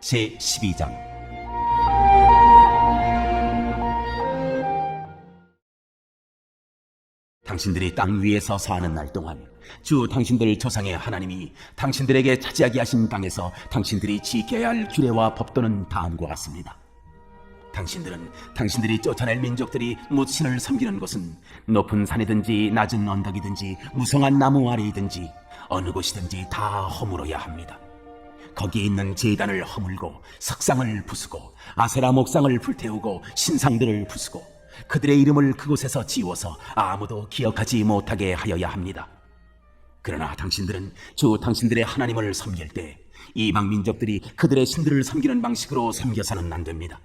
제12장. 당신들이 땅 위에서 사는 날 동안 주 당신들 조상의 하나님이 당신들에게 차지하게 하신 땅에서 당신들이 지켜야 할 규례와 법도는 다음과 같습니다. 당신들은 당신들이 쫓아낼 민족들이 무신을 섬기는 곳은 높은 산이든지 낮은 언덕이든지 무성한 나무 아래이든지 어느 곳이든지 다 허물어야 합니다. 거기에 있는 제단을 허물고 석상을 부수고 아세라 목상을 불태우고 신상들을 부수고 그들의 이름을 그곳에서 지워서 아무도 기억하지 못하게 하여야 합니다. 그러나 당신들은 주 당신들의 하나님을 섬길 때 이방 민족들이 그들의 신들을 섬기는 방식으로 섬겨서는 안 됩니다.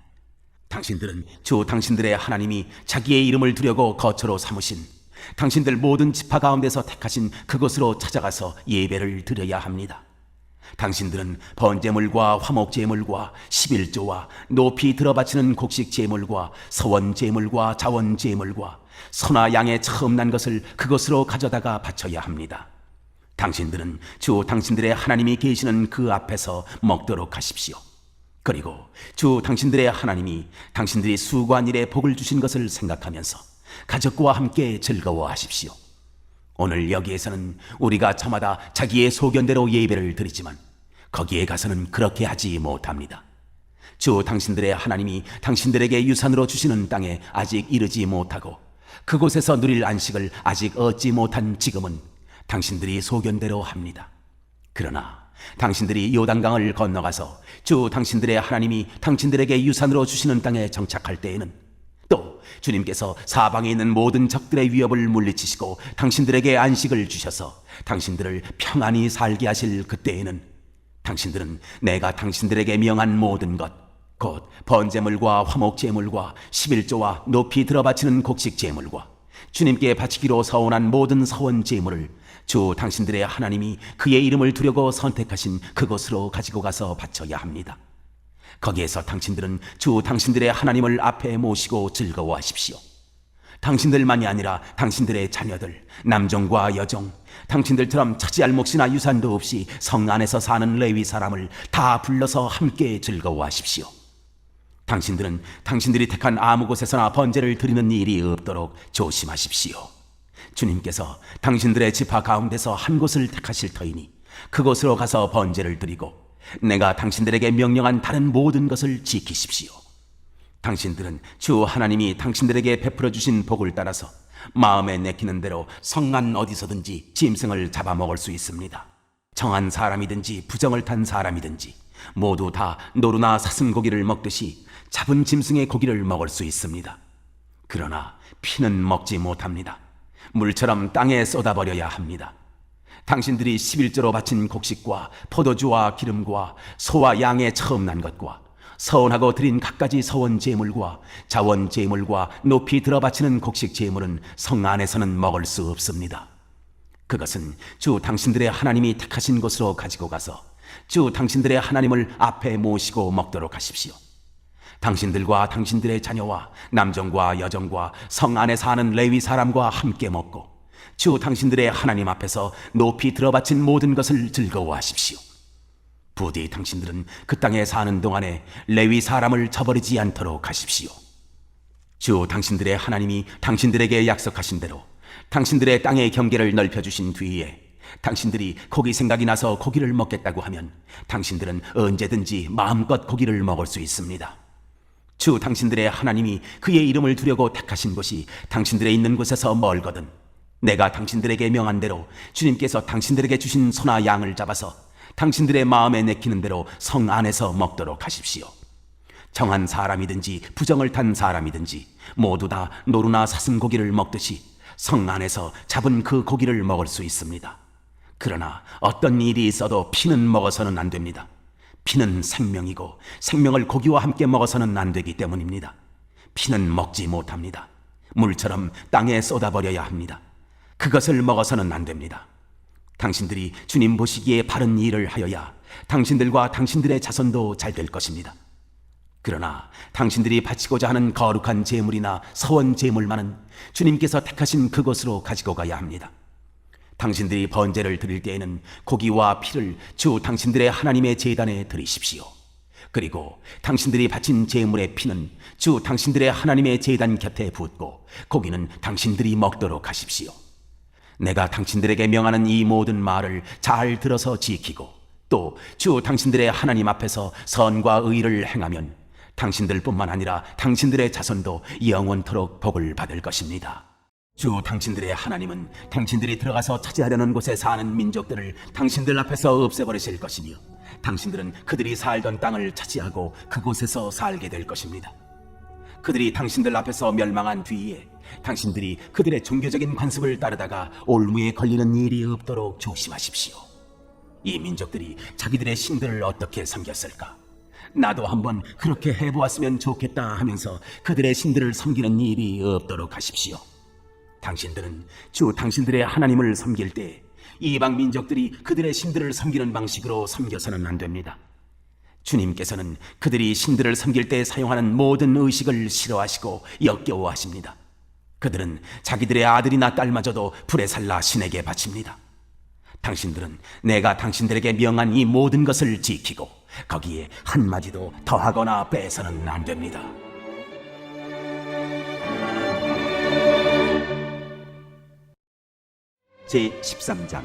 당신들은 주 당신들의 하나님이 자기의 이름을 두려고 거처로 삼으신 당신들 모든 지파 가운데서 택하신 그곳으로 찾아가서 예배를 드려야 합니다. 당신들은 번제물과 화목제물과 11조와 높이 들어바치는 곡식제물과 서원제물과 자원제물과 소나 양의 처음 난 것을 그것으로 가져다가 바쳐야 합니다. 당신들은 주 당신들의 하나님이 계시는 그 앞에서 먹도록 하십시오. 그리고 주 당신들의 하나님이 당신들이 수고한 일에 복을 주신 것을 생각하면서 가족과 함께 즐거워하십시오. 오늘 여기에서는 우리가 저마다 자기의 소견대로 예배를 드리지만 거기에 가서는 그렇게 하지 못합니다. 주 당신들의 하나님이 당신들에게 유산으로 주시는 땅에 아직 이르지 못하고 그곳에서 누릴 안식을 아직 얻지 못한 지금은 당신들이 소견대로 합니다. 그러나 당신들이 요단강을 건너가서 주 당신들의 하나님이 당신들에게 유산으로 주시는 땅에 정착할 때에는 또 주님께서 사방에 있는 모든 적들의 위협을 물리치시고 당신들에게 안식을 주셔서 당신들을 평안히 살게 하실 그때에는 당신들은 내가 당신들에게 명한 모든 것, 곧 번제물과 화목제물과 11조와 높이 들어바치는 곡식제물과 주님께 바치기로 서원한 모든 서원제물을 주 당신들의 하나님이 그의 이름을 두려고 선택하신 그곳으로 가지고 가서 바쳐야 합니다. 거기에서 당신들은 주 당신들의 하나님을 앞에 모시고 즐거워하십시오. 당신들만이 아니라 당신들의 자녀들, 남종과 여종, 당신들처럼 차지할 몫이나 유산도 없이 성 안에서 사는 레위 사람을 다 불러서 함께 즐거워하십시오. 당신들은 당신들이 택한 아무 곳에서나 번제를 드리는 일이 없도록 조심하십시오. 주님께서 당신들의 지파 가운데서 한 곳을 택하실 터이니 그곳으로 가서 번제를 드리고 내가 당신들에게 명령한 다른 모든 것을 지키십시오. 당신들은 주 하나님이 당신들에게 베풀어 주신 복을 따라서 마음에 내키는 대로 성안 어디서든지 짐승을 잡아먹을 수 있습니다. 정한 사람이든지 부정을 탄 사람이든지 모두 다 노루나 사슴고기를 먹듯이 잡은 짐승의 고기를 먹을 수 있습니다. 그러나 피는 먹지 못합니다. 물처럼 땅에 쏟아버려야 합니다. 당신들이 11조로 바친 곡식과 포도주와 기름과 소와 양의 처음 난 것과 서원하고 드린 갖가지 서원 제물과 자원 제물과 높이 들어바치는 곡식 제물은 성 안에서는 먹을 수 없습니다. 그것은 주 당신들의 하나님이 택하신 곳으로 가지고 가서 주 당신들의 하나님을 앞에 모시고 먹도록 하십시오. 당신들과 당신들의 자녀와 남종과 여종과 성 안에 사는 레위 사람과 함께 먹고 주 당신들의 하나님 앞에서 높이 들어바친 모든 것을 즐거워하십시오. 부디 당신들은 그 땅에 사는 동안에 레위 사람을 저버리지 않도록 하십시오. 주 당신들의 하나님이 당신들에게 약속하신 대로 당신들의 땅의 경계를 넓혀주신 뒤에 당신들이 고기 생각이 나서 고기를 먹겠다고 하면 당신들은 언제든지 마음껏 고기를 먹을 수 있습니다. 주 당신들의 하나님이 그의 이름을 두려고 택하신 곳이 당신들의 있는 곳에서 멀거든 내가 당신들에게 명한 대로 주님께서 당신들에게 주신 소나 양을 잡아서 당신들의 마음에 내키는 대로 성 안에서 먹도록 하십시오. 정한 사람이든지 부정을 탄 사람이든지 모두 다 노루나 사슴고기를 먹듯이 성 안에서 잡은 그 고기를 먹을 수 있습니다. 그러나 어떤 일이 있어도 피는 먹어서는 안 됩니다. 피는 생명이고 생명을 고기와 함께 먹어서는 안 되기 때문입니다. 피는 먹지 못합니다. 물처럼 땅에 쏟아버려야 합니다. 그것을 먹어서는 안 됩니다. 당신들이 주님 보시기에 바른 일을 하여야 당신들과 당신들의 자손도 잘 될 것입니다. 그러나 당신들이 바치고자 하는 거룩한 제물이나 서원 제물만은 주님께서 택하신 그곳으로 가지고 가야 합니다. 당신들이 번제를 드릴 때에는 고기와 피를 주 당신들의 하나님의 제단에 드리십시오. 그리고 당신들이 바친 제물의 피는 주 당신들의 하나님의 제단 곁에 붓고 고기는 당신들이 먹도록 하십시오. 내가 당신들에게 명하는 이 모든 말을 잘 들어서 지키고 또 주 당신들의 하나님 앞에서 선과 의를 행하면 당신들뿐만 아니라 당신들의 자손도 영원토록 복을 받을 것입니다. 주 당신들의 하나님은 당신들이 들어가서 차지하려는 곳에 사는 민족들을 당신들 앞에서 없애버리실 것이며 당신들은 그들이 살던 땅을 차지하고 그곳에서 살게 될 것입니다. 그들이 당신들 앞에서 멸망한 뒤에 당신들이 그들의 종교적인 관습을 따르다가 올무에 걸리는 일이 없도록 조심하십시오. 이 민족들이 자기들의 신들을 어떻게 섬겼을까? 나도 한번 그렇게 해보았으면 좋겠다 하면서 그들의 신들을 섬기는 일이 없도록 하십시오. 당신들은 주 당신들의 하나님을 섬길 때 이방 민족들이 그들의 신들을 섬기는 방식으로 섬겨서는 안 됩니다. 주님께서는 그들이 신들을 섬길 때 사용하는 모든 의식을 싫어하시고 역겨워하십니다. 그들은 자기들의 아들이나 딸마저도 불에 살라 신에게 바칩니다. 당신들은 내가 당신들에게 명한 이 모든 것을 지키고 거기에 한마디도 더하거나 빼서는 안 됩니다. 제13장.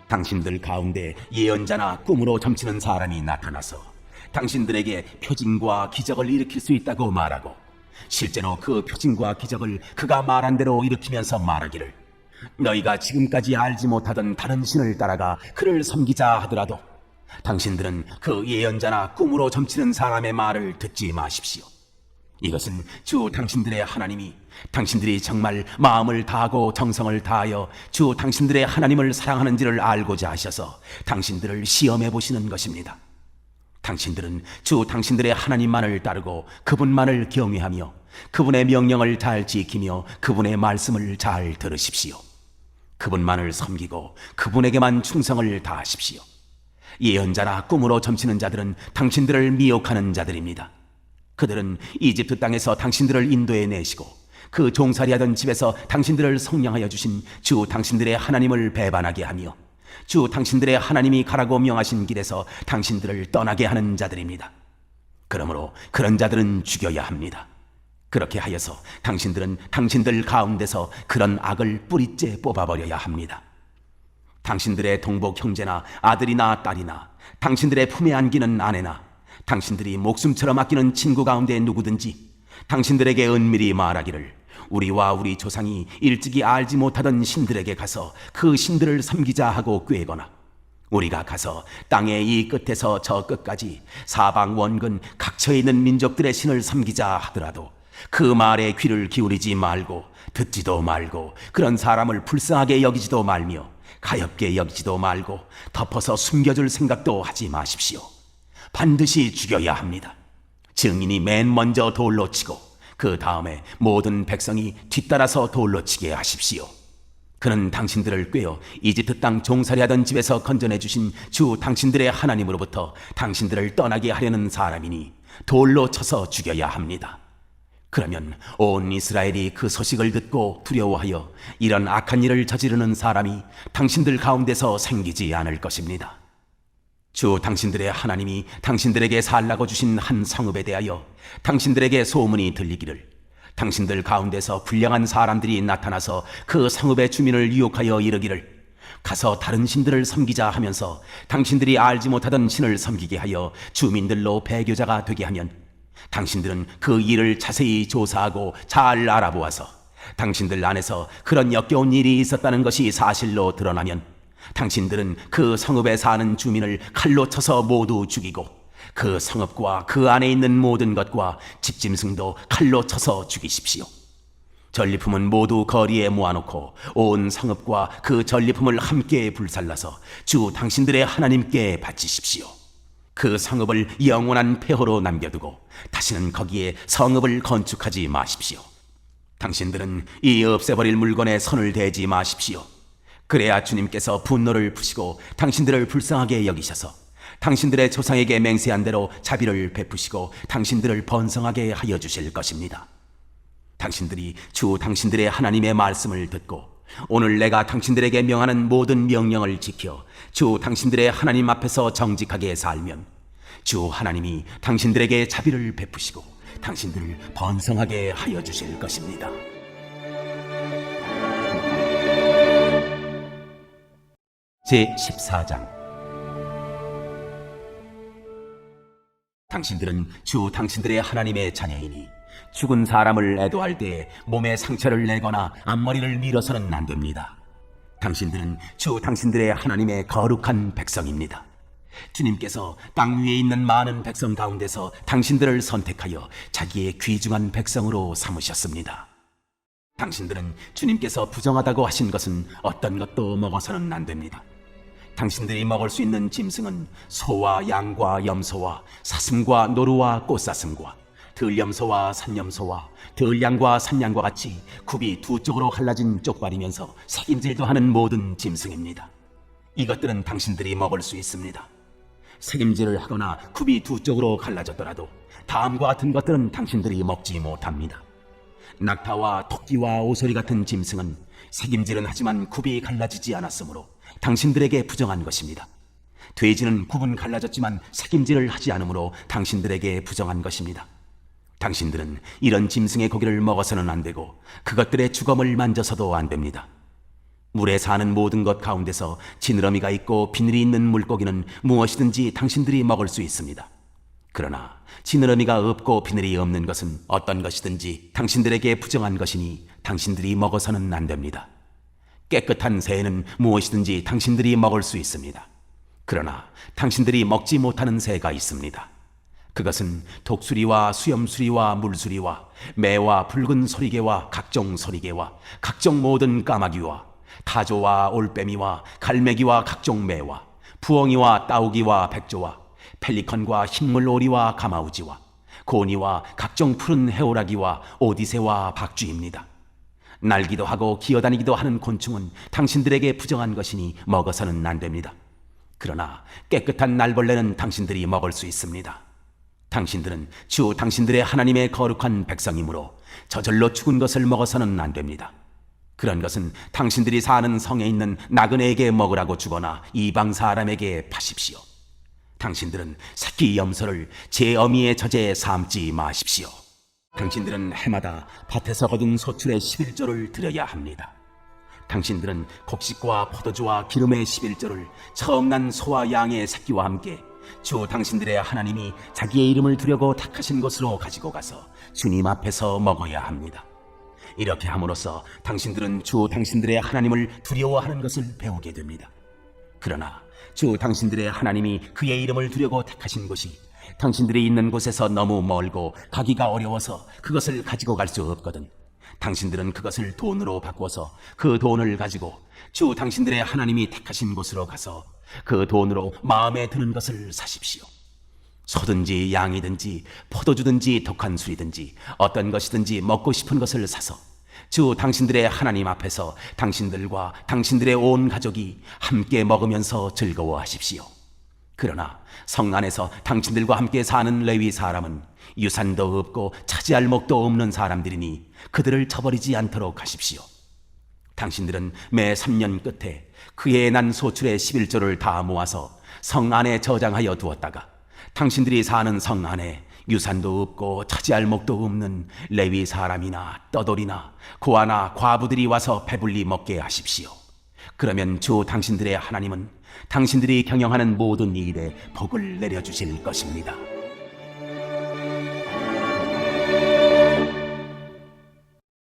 당신들 가운데 예언자나 꿈으로 점치는 사람이 나타나서 당신들에게 표징과 기적을 일으킬 수 있다고 말하고 실제로 그 표징과 기적을 그가 말한 대로 일으키면서 말하기를 너희가 지금까지 알지 못하던 다른 신을 따라가 그를 섬기자 하더라도 당신들은 그 예언자나 꿈으로 점치는 사람의 말을 듣지 마십시오. 이것은 주 당신들의 하나님이 당신들이 정말 마음을 다하고 정성을 다하여 주 당신들의 하나님을 사랑하는지를 알고자 하셔서 당신들을 시험해 보시는 것입니다. 당신들은 주 당신들의 하나님만을 따르고 그분만을 경외하며 그분의 명령을 잘 지키며 그분의 말씀을 잘 들으십시오. 그분만을 섬기고 그분에게만 충성을 다하십시오. 예언자나 꿈으로 점치는 자들은 당신들을 미혹하는 자들입니다. 그들은 이집트 땅에서 당신들을 인도해 내시고 그 종살이하던 집에서 당신들을 성량하여 주신 주 당신들의 하나님을 배반하게 하며 주 당신들의 하나님이 가라고 명하신 길에서 당신들을 떠나게 하는 자들입니다. 그러므로 그런 자들은 죽여야 합니다. 그렇게 하여서 당신들은 당신들 가운데서 그런 악을 뿌리째 뽑아버려야 합니다. 당신들의 동복 형제나 아들이나 딸이나 당신들의 품에 안기는 아내나 당신들이 목숨처럼 아끼는 친구 가운데 누구든지 당신들에게 은밀히 말하기를 우리와 우리 조상이 일찍이 알지 못하던 신들에게 가서 그 신들을 섬기자 하고 꾀거나 우리가 가서 땅의 이 끝에서 저 끝까지 사방 원근 각처에 있는 민족들의 신을 섬기자 하더라도 그 말에 귀를 기울이지 말고 듣지도 말고 그런 사람을 불쌍하게 여기지도 말며 가엾게 여기지도 말고 덮어서 숨겨줄 생각도 하지 마십시오. 반드시 죽여야 합니다. 증인이 맨 먼저 돌로 치고 그 다음에 모든 백성이 뒤따라서 돌로 치게 하십시오. 그는 당신들을 꾀어 이집트 땅 종살이하던 집에서 건져내 주신 주 당신들의 하나님으로부터 당신들을 떠나게 하려는 사람이니 돌로 쳐서 죽여야 합니다. 그러면 온 이스라엘이 그 소식을 듣고 두려워하여 이런 악한 일을 저지르는 사람이 당신들 가운데서 생기지 않을 것입니다. 주 당신들의 하나님이 당신들에게 살라고 주신 한 성읍에 대하여 당신들에게 소문이 들리기를 당신들 가운데서 불량한 사람들이 나타나서 그 성읍의 주민을 유혹하여 이르기를 가서 다른 신들을 섬기자 하면서 당신들이 알지 못하던 신을 섬기게 하여 주민들로 배교자가 되게 하면 당신들은 그 일을 자세히 조사하고 잘 알아보아서 당신들 안에서 그런 역겨운 일이 있었다는 것이 사실로 드러나면 당신들은 그 성읍에 사는 주민을 칼로 쳐서 모두 죽이고 그 성읍과 그 안에 있는 모든 것과 집짐승도 칼로 쳐서 죽이십시오. 전리품은 모두 거리에 모아놓고 온 성읍과 그 전리품을 함께 불살라서 주 당신들의 하나님께 바치십시오. 그 성읍을 영원한 폐허로 남겨두고 다시는 거기에 성읍을 건축하지 마십시오. 당신들은 이 없애버릴 물건에 손을 대지 마십시오. 그래야 주님께서 분노를 푸시고 당신들을 불쌍하게 여기셔서 당신들의 조상에게 맹세한 대로 자비를 베푸시고 당신들을 번성하게 하여 주실 것입니다. 당신들이 주 당신들의 하나님의 말씀을 듣고 오늘 내가 당신들에게 명하는 모든 명령을 지켜 주 당신들의 하나님 앞에서 정직하게 살면 주 하나님이 당신들에게 자비를 베푸시고 당신들을 번성하게 하여 주실 것입니다. 제14장. 당신들은 주 당신들의 하나님의 자녀이니 죽은 사람을 애도할 때에 몸에 상처를 내거나 앞머리를 밀어서는 안 됩니다. 당신들은 주 당신들의 하나님의 거룩한 백성입니다. 주님께서 땅 위에 있는 많은 백성 가운데서 당신들을 선택하여 자기의 귀중한 백성으로 삼으셨습니다. 당신들은 주님께서 부정하다고 하신 것은 어떤 것도 먹어서는 안 됩니다. 당신들이 먹을 수 있는 짐승은 소와 양과 염소와 사슴과 노루와 꽃사슴과 들염소와 산염소와 들양과 산양과 같이 굽이 두 쪽으로 갈라진 쪽발이면서 색임질도 하는 모든 짐승입니다. 이것들은 당신들이 먹을 수 있습니다. 색임질을 하거나 굽이 두 쪽으로 갈라졌더라도 다음과 같은 것들은 당신들이 먹지 못합니다. 낙타와 토끼와 오소리 같은 짐승은 색임질은 하지만 굽이 갈라지지 않았으므로 당신들에게 부정한 것입니다. 돼지는 굽은 갈라졌지만 색임질을 하지 않으므로 당신들에게 부정한 것입니다. 당신들은 이런 짐승의 고기를 먹어서는 안 되고 그것들의 주검을 만져서도 안 됩니다. 물에 사는 모든 것 가운데서 지느러미가 있고 비늘이 있는 물고기는 무엇이든지 당신들이 먹을 수 있습니다. 그러나 지느러미가 없고 비늘이 없는 것은 어떤 것이든지 당신들에게 부정한 것이니 당신들이 먹어서는 안 됩니다. 깨끗한 새는 무엇이든지 당신들이 먹을 수 있습니다. 그러나 당신들이 먹지 못하는 새가 있습니다. 그것은 독수리와 수염수리와 물수리와 매와 붉은 소리개와 각종 소리개와 각종 모든 까마귀와 타조와 올빼미와 갈매기와 각종 매와 부엉이와 따오기와 백조와 펠리컨과 흰물오리와 가마우지와 고니와 각종 푸른 해오라기와 오디새와 박쥐입니다. 날기도 하고 기어다니기도 하는 곤충은 당신들에게 부정한 것이니 먹어서는 안 됩니다. 그러나 깨끗한 날벌레는 당신들이 먹을 수 있습니다. 당신들은 주 당신들의 하나님의 거룩한 백성이므로 저절로 죽은 것을 먹어서는 안 됩니다. 그런 것은 당신들이 사는 성에 있는 나그네에게 먹으라고 주거나 이방 사람에게 파십시오. 당신들은 새끼 염소를 제 어미의 젖에 삶지 마십시오. 당신들은 해마다 밭에서 거둔 소출의 11조를 드려야 합니다. 당신들은 곡식과 포도주와 기름의 11조를 처음 난 소와 양의 새끼와 함께 주 당신들의 하나님이 자기의 이름을 두려고 택하신 곳으로 가지고 가서 주님 앞에서 먹어야 합니다. 이렇게 함으로써 당신들은 주 당신들의 하나님을 두려워하는 것을 배우게 됩니다. 그러나 주 당신들의 하나님이 그의 이름을 두려고 택하신 곳이 당신들이 있는 곳에서 너무 멀고 가기가 어려워서 그것을 가지고 갈 수 없거든 당신들은 그것을 돈으로 바꿔서 그 돈을 가지고 주 당신들의 하나님이 택하신 곳으로 가서 그 돈으로 마음에 드는 것을 사십시오. 소든지 양이든지 포도주든지 독한 술이든지 어떤 것이든지 먹고 싶은 것을 사서 주 당신들의 하나님 앞에서 당신들과 당신들의 온 가족이 함께 먹으면서 즐거워하십시오. 그러나 성 안에서 당신들과 함께 사는 레위 사람은 유산도 없고 차지할 목도 없는 사람들이니 그들을 쳐버리지 않도록 하십시오. 당신들은 매 3년 끝에 그의 난 소출의 11조를 다 모아서 성 안에 저장하여 두었다가 당신들이 사는 성 안에 유산도 없고 차지할 목도 없는 레위 사람이나 떠돌이나 고아나 과부들이 와서 배불리 먹게 하십시오. 그러면 주 당신들의 하나님은 당신들이 경영하는 모든 일에 복을 내려주실 것입니다.